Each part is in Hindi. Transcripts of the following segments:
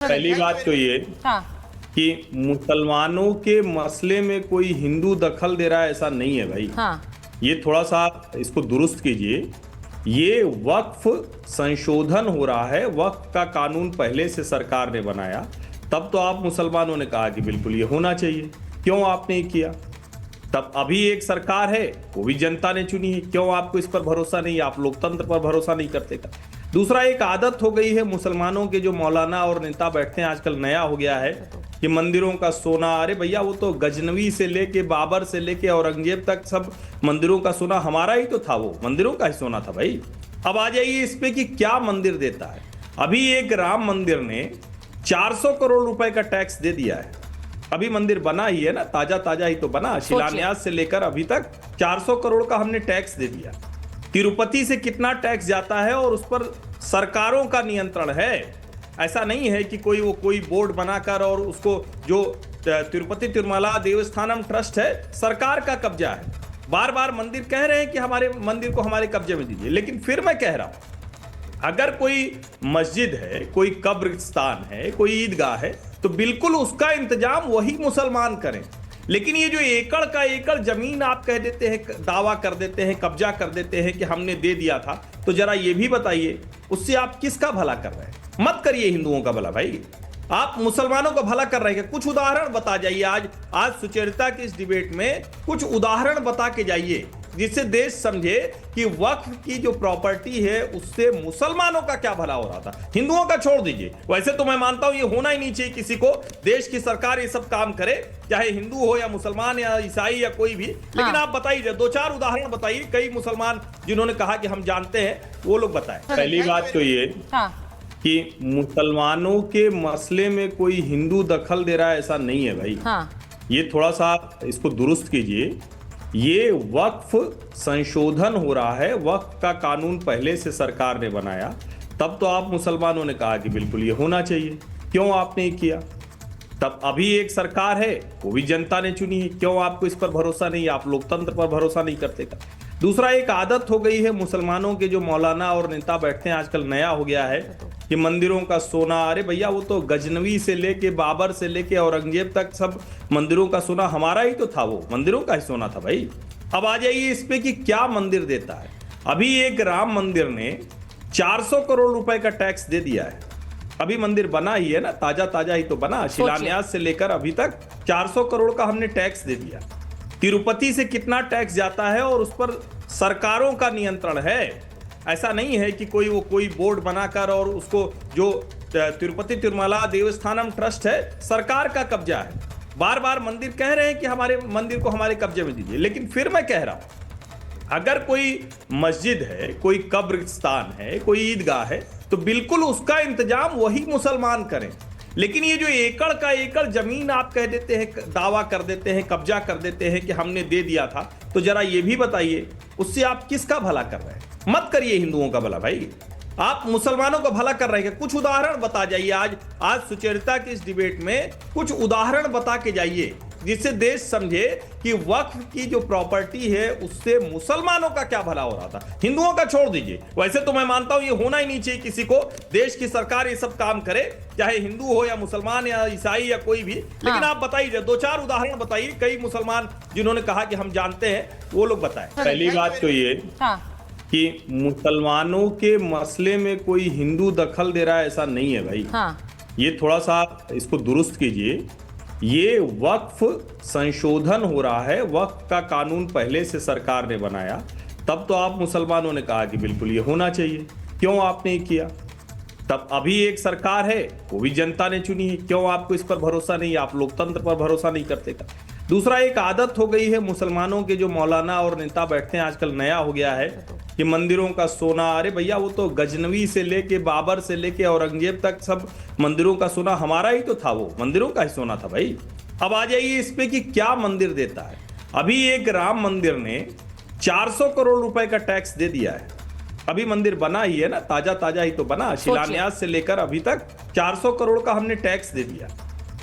पहली बात तो ये हाँ। कि मुसलमानों के मसले में कोई हिंदू दखल दे रहा है ऐसा नहीं है भाई। हाँ। ये थोड़ा सा इसको दुरुस्त कीजिए। ये वक्फ संशोधन हो रहा है, वक्फ का कानून पहले से सरकार ने बनाया, तब तो आप मुसलमानों ने कहा कि बिल्कुल ये होना चाहिए, क्यों आपने ये किया? तब अभी एक सरकार है, वो भी जनता ने चुनी है, क्यों आपको इस पर भरोसा नहीं, आप लोकतंत्र पर भरोसा नहीं करते का? दूसरा, एक आदत हो गई है मुसलमानों के, जो मौलाना और नेता बैठते हैं आजकल, नया हो गया है कि मंदिरों का सोना, अरे भैया वो तो गजनवी से लेके बाबर से लेके औरंगजेब तक सब मंदिरों का सोना हमारा ही तो था, वो मंदिरों का ही सोना था भाई। अब आ जाइए इस पे कि क्या मंदिर देता है। अभी एक राम मंदिर ने 400 करोड़ रुपए का टैक्स दे दिया है। अभी मंदिर बना ही है ना, ताजा ताजा ही तो बना, शिलान्यास से लेकर अभी तक 400 करोड़ का हमने टैक्स दे दिया। तिरुपति से कितना टैक्स जाता है और उस पर सरकारों का नियंत्रण है। ऐसा नहीं है कि कोई बोर्ड बनाकर, और उसको जो तिरुपति तिरुमला देवस्थानम ट्रस्ट है, सरकार का कब्जा है। बार बार मंदिर कह रहे हैं कि हमारे मंदिर को हमारे कब्जे में दीजिए, लेकिन फिर मैं कह रहा हूं, अगर कोई मस्जिद है, कोई कब्रिस्तान है, कोई ईदगाह है, तो बिल्कुल उसका इंतजाम वही मुसलमान करें। लेकिन ये जो एकड़ का एकड़ जमीन आप कह देते हैं, दावा कर देते हैं, कब्जा कर देते हैं कि हमने दे दिया था, तो जरा ये भी बताइए उससे आप किसका भला कर रहे हैं? मत करिए हिंदुओं का भला भाई, आप मुसलमानों का भला कर रहे हैं। कुछ उदाहरण बता जाइए, आज सुचरिता की इस डिबेट में कुछ उदाहरण बता के जाइए जिससे देश समझे कि वक्फ की जो प्रॉपर्टी है उससे मुसलमानों का क्या भला हो रहा था। हिंदुओं का छोड़ दीजिए, वैसे तो मैं मानता हूं ये होना ही नहीं चाहिए किसी को, देश की सरकार ये सब काम करे, चाहे हिंदू हो या मुसलमान या ईसाई या कोई भी। लेकिन आप बताइए, दो चार उदाहरण बताइए, कई मुसलमान जिन्होंने कहा कि हम जानते हैं, वो लोग बताएं। पहली बात तो ये कि मुसलमानों के मसले में कोई हिंदू दखल दे रहा है ऐसा नहीं है भाई। ये थोड़ा सा इसको दुरुस्त कीजिए। ये वक्फ संशोधन हो रहा है, वक्फ का कानून पहले से सरकार ने बनाया, तब तो आप मुसलमानों ने कहा कि बिल्कुल ये होना चाहिए, क्यों आपने ये किया? तब अभी एक सरकार है, वो भी जनता ने चुनी है, क्यों आपको इस पर भरोसा नहीं, आप लोकतंत्र पर भरोसा नहीं करते का? दूसरा, एक आदत हो गई है मुसलमानों के, जो मौलाना और नेता बैठते हैं आजकल, नया हो गया है कि मंदिरों का सोना, अरे भैया वो तो गजनवी से लेके बाबर से लेके औरंगजेब तक सब मंदिरों का सोना हमारा ही तो था, वो मंदिरों का ही सोना था भाई। अब आ जाइए इस पे कि क्या मंदिर देता है। अभी एक राम मंदिर ने 400 करोड़ रुपए का टैक्स दे दिया है। अभी मंदिर बना ही है ना, ताजा ताजा ही तो बना, शिलान्यास से लेकर अभी तक 400 करोड़ का हमने टैक्स दे दिया। तिरुपति से कितना टैक्स जाता है और उस पर सरकारों का नियंत्रण है। ऐसा नहीं है कि कोई बोर्ड बनाकर, और उसको जो तिरुपति तिरुमला देवस्थानम ट्रस्ट है, सरकार का कब्जा है। बार बार मंदिर कह रहे हैं कि हमारे मंदिर को हमारे कब्जे में दीजिए, लेकिन फिर मैं कह रहा हूं, अगर कोई मस्जिद है, कोई कब्रिस्तान है, कोई ईदगाह है, तो बिल्कुल उसका इंतजाम वही मुसलमान करें। लेकिन ये जो एकड़ का एकड़ जमीन आप कह देते हैं, दावा कर देते हैं, कब्जा कर देते हैं कि हमने दे दिया था, तो जरा ये भी बताइए उससे आप किसका भला कर रहे हैं? मत करिए हिंदुओं का भला भाई, आप मुसलमानों का भला कर रहे हैं। कुछ उदाहरण बता जाइए, आज सुचरिता की इस डिबेट में कुछ उदाहरण बता के जाइए जिससे देश समझे कि वक्फ की जो प्रॉपर्टी है उससे मुसलमानों का क्या भला हो रहा था। हिंदुओं का छोड़ दीजिए, वैसे तो मैं मानता हूं ये होना ही नहीं चाहिए किसी को, देश की सरकार ये सब काम करे, चाहे हिंदू हो या मुसलमान या ईसाई या कोई भी। लेकिन आप बताइए, दो चार उदाहरण बताइए, कई मुसलमान जिन्होंने कहा कि हम जानते हैं, वो लोग बताएं। पहली बात तो ये कि मुसलमानों के मसले में कोई हिंदू दखल दे रहा है ऐसा नहीं है भाई। ये थोड़ा सा इसको दुरुस्त कीजिए। ये वक्फ संशोधन हो रहा है, वक्फ का कानून पहले से सरकार ने बनाया, तब तो आप मुसलमानों ने कहा कि बिल्कुल ये होना चाहिए, क्यों आपने ये किया? तब अभी एक सरकार है, वो भी जनता ने चुनी है, क्यों आपको इस पर भरोसा नहीं, आप लोकतंत्र पर भरोसा नहीं करते का? दूसरा, एक आदत हो गई है मुसलमानों के, जो मौलाना और नेता बैठते हैं आजकल, नया हो गया है कि मंदिरों का सोना, अरे भैया वो तो गजनवी से लेके बाबर से लेके औरंगजेब तक सब मंदिरों का सोना हमारा ही तो था, वो मंदिरों का ही सोना था भाई। अब आ जाइए इस पे कि क्या मंदिर देता है। अभी एक राम मंदिर ने 400 करोड़ रुपए का टैक्स दे दिया है। अभी मंदिर बना ही है ना, ताजा ताजा ही तो बना, शिलान्यास से लेकर अभी तक 400 करोड़ का हमने टैक्स दे दिया।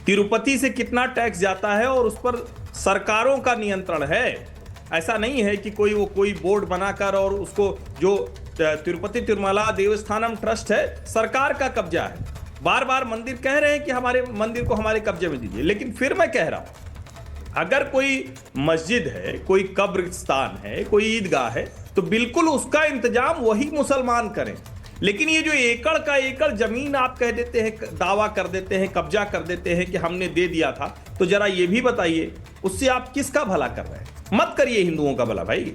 तिरुपति से कितना टैक्स जाता है और उस पर सरकारों का नियंत्रण है। ऐसा नहीं है कि कोई बोर्ड बनाकर, और उसको जो तिरुपति तिरुमला देवस्थानम ट्रस्ट है, सरकार का कब्जा है। बार बार मंदिर कह रहे हैं कि हमारे मंदिर को हमारे कब्जे में दीजिए, लेकिन फिर मैं कह रहा हूं अगर कोई मस्जिद है, कोई कब्रिस्तान है, कोई ईदगाह है, तो बिल्कुल उसका इंतजाम वही मुसलमान करें। लेकिन ये जो एकड़ का एकड़ जमीन आप कह देते हैं, दावा कर देते हैं, कब्जा कर देते हैं कि हमने दे दिया था, तो जरा ये भी बताइए उससे आप किसका भला कर रहे हैं? मत करिए हिंदुओं का भला भाई,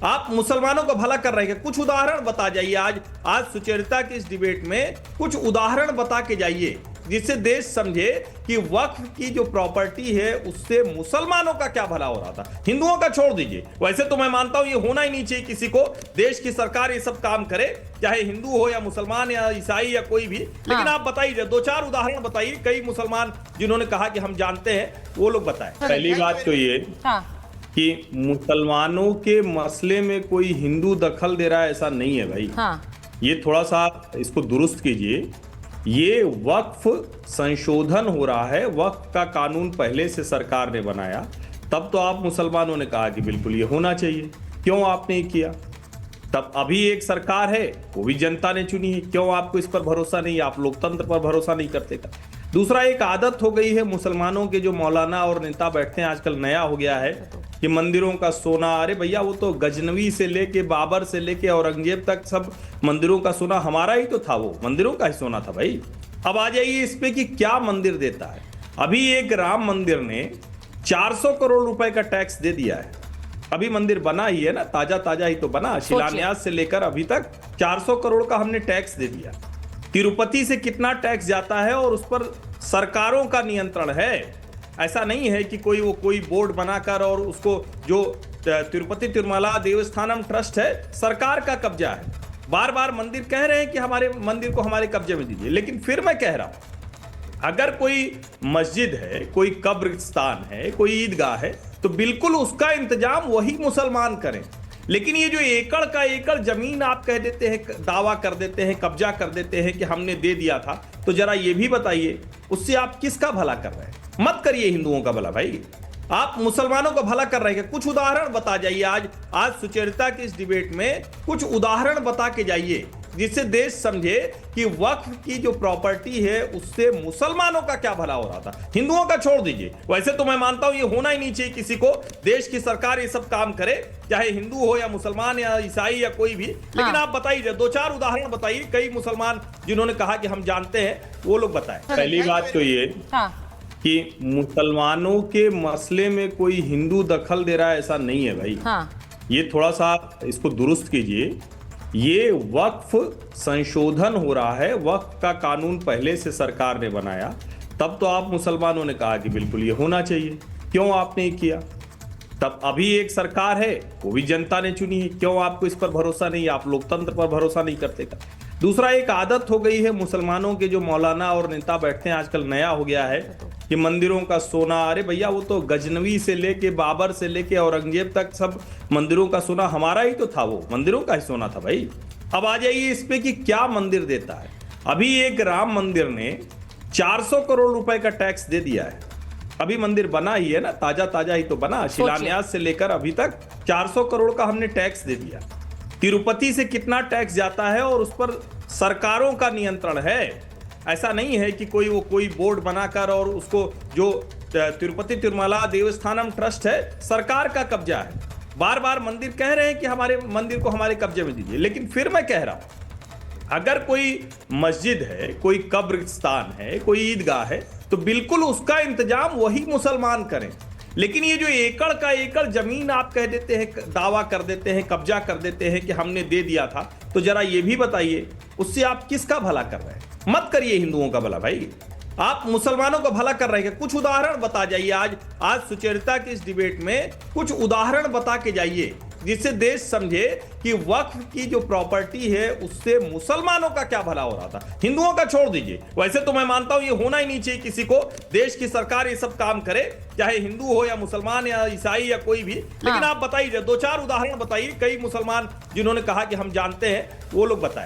आप मुसलमानों का भला कर रहे हैं। कुछ उदाहरण बता जाइए, आज सुचरिता की इस डिबेट में कुछ उदाहरण बता के जाइए जिससे देश समझे कि वक्फ की जो प्रॉपर्टी है उससे मुसलमानों का क्या भला हो रहा था। हिंदुओं का छोड़ दीजिए, वैसे तो मैं मानता हूं ये होना ही नहीं चाहिए किसी को, देश की सरकार ये सब काम करे, चाहे हिंदू हो या मुसलमान या ईसाई या कोई भी। लेकिन आप बताइए, दो चार उदाहरण बताइए, कई मुसलमान जिन्होंने कहा कि हम जानते हैं वो लोग बताएं। पहली बात तो ये कि मुसलमानों के मसले में कोई हिंदू दखल दे रहा है ऐसा नहीं है भाई। ये थोड़ा सा इसको दुरुस्त कीजिए। ये वक्फ संशोधन हो रहा है, वक्फ का कानून पहले से सरकार ने बनाया, तब तो आप मुसलमानों ने कहा कि बिल्कुल ये होना चाहिए, क्यों आपने किया? तब अभी एक सरकार है, वो भी जनता ने चुनी है, क्यों आपको इस पर भरोसा नहीं? आप लोकतंत्र पर भरोसा नहीं करते का। दूसरा, एक आदत हो गई है मुसलमानों के, जो मौलाना और नेता बैठते हैं आजकल, नया हो गया है कि मंदिरों का सोना, अरे भैया वो तो गजनवी से लेके बाबर से लेके औरंगजेब तक सब मंदिरों का सोना हमारा ही तो था, वो मंदिरों का ही सोना था भाई। अब आ जाइए इस पे कि क्या मंदिर देता है। अभी एक राम मंदिर ने 400 करोड़ रुपए का टैक्स दे दिया है, अभी मंदिर बना ही है ना, ताजा ताजा ही तो बना, शिलान्यास से लेकर अभी तक 400 करोड़ का हमने टैक्स दे दिया। तिरुपति से कितना टैक्स जाता है और उस पर सरकारों का नियंत्रण है। ऐसा नहीं है कि कोई बोर्ड बनाकर और उसको, जो तिरुपति तिरुमला देवस्थानम ट्रस्ट है, सरकार का कब्जा है। बार बार मंदिर कह रहे हैं कि हमारे मंदिर को हमारे कब्जे में दीजिए, लेकिन फिर मैं कह रहा हूं अगर कोई मस्जिद है, कोई कब्रिस्तान है, कोई ईदगाह है, तो बिल्कुल उसका इंतजाम वही मुसलमान करें। लेकिन ये जो एकड़ का एकड़ जमीन आप कह देते हैं, दावा कर देते हैं, कब्जा कर देते हैं कि हमने दे दिया था, तो जरा ये भी बताइए उससे आप किसका भला कर रहे हैं? मत करिए हिंदुओं का भला भाई, आप मुसलमानों का भला कर रहे हैं। कुछ उदाहरण बता जाइए, आज सुचरिता की इस डिबेट में कुछ उदाहरण बता के जाइए जिससे देश समझे कि वक्फ की जो प्रॉपर्टी है उससे मुसलमानों का क्या भला हो रहा था। हिंदुओं का छोड़ दीजिए, वैसे तो मैं मानता हूं ये होना ही नहीं चाहिए किसी को, देश की सरकार ये सब काम करे, चाहे हिंदू हो या मुसलमान या ईसाई या कोई भी। लेकिन आप बताइए, दो चार उदाहरण बताइए, कई मुसलमान जिन्होंने कहा कि हम जानते हैं वो लोग बताएं। पहली बात तो ये कि मुसलमानों के मसले में कोई हिंदू दखल दे रहा है ऐसा नहीं है भाई। ये थोड़ा सा इसको दुरुस्त कीजिए। ये वक्फ संशोधन हो रहा है, वक्फ का कानून पहले से सरकार ने बनाया, तब तो आप मुसलमानों ने कहा कि बिल्कुल ये होना चाहिए, क्यों आपने किया? तब अभी एक सरकार है, वो भी जनता ने चुनी है, क्यों आपको इस पर भरोसा नहीं? आप लोकतंत्र पर भरोसा नहीं करते का। दूसरा, एक आदत हो गई है मुसलमानों के, जो मौलाना और नेता बैठते हैं आजकल, नया हो गया है कि मंदिरों का सोना, अरे भैया वो तो गजनवी से लेके बाबर से लेके औरंगजेब तक सब मंदिरों का सोना हमारा ही तो था, वो मंदिरों का ही सोना था भाई। अब आ जाइए इस पे कि क्या मंदिर देता है। अभी एक राम मंदिर ने 400 करोड़ रुपए का टैक्स दे दिया है, अभी मंदिर बना ही है ना, ताजा ताजा ही तो बना, शिलान्यास से लेकर अभी तक 400 करोड़ का हमने टैक्स दे दिया। तिरुपति से कितना टैक्स जाता है और उस पर सरकारों का नियंत्रण है। ऐसा नहीं है कि कोई बोर्ड बनाकर और उसको, जो तिरुपति तिरुमला देवस्थानम ट्रस्ट है, सरकार का कब्जा है। बार बार मंदिर कह रहे हैं कि हमारे मंदिर को हमारे कब्जे में दीजिए, लेकिन फिर मैं कह रहा हूं अगर कोई मस्जिद है, कोई कब्रिस्तान है, कोई ईदगाह है, तो बिल्कुल उसका इंतजाम वही मुसलमान करें। लेकिन ये जो एकड़ का एकड़ जमीन आप कह देते हैं, दावा कर देते हैं, कब्जा कर देते हैं कि हमने दे दिया था, तो जरा ये भी बताइए उससे आप किसका भला कर रहे हैं? मत करिए हिंदुओं का भला भाई, आप मुसलमानों का भला कर रहे हैं। कुछ उदाहरण बता जाइए, आज सुचरिता की इस डिबेट में कुछ उदाहरण बता के जाइए जिससे देश समझे कि वक्फ की जो प्रॉपर्टी है उससे मुसलमानों का क्या भला हो रहा था। हिंदुओं का छोड़ दीजिए, वैसे तो मैं मानता हूं ये होना ही नहीं चाहिए किसी को, देश की सरकार ये सब काम करे, चाहे हिंदू हो या मुसलमान या ईसाई या कोई भी। लेकिन आप बताइए, दो चार उदाहरण बताइए, कई मुसलमान जिन्होंने कहा कि हम जानते हैं वो लोग बताएं।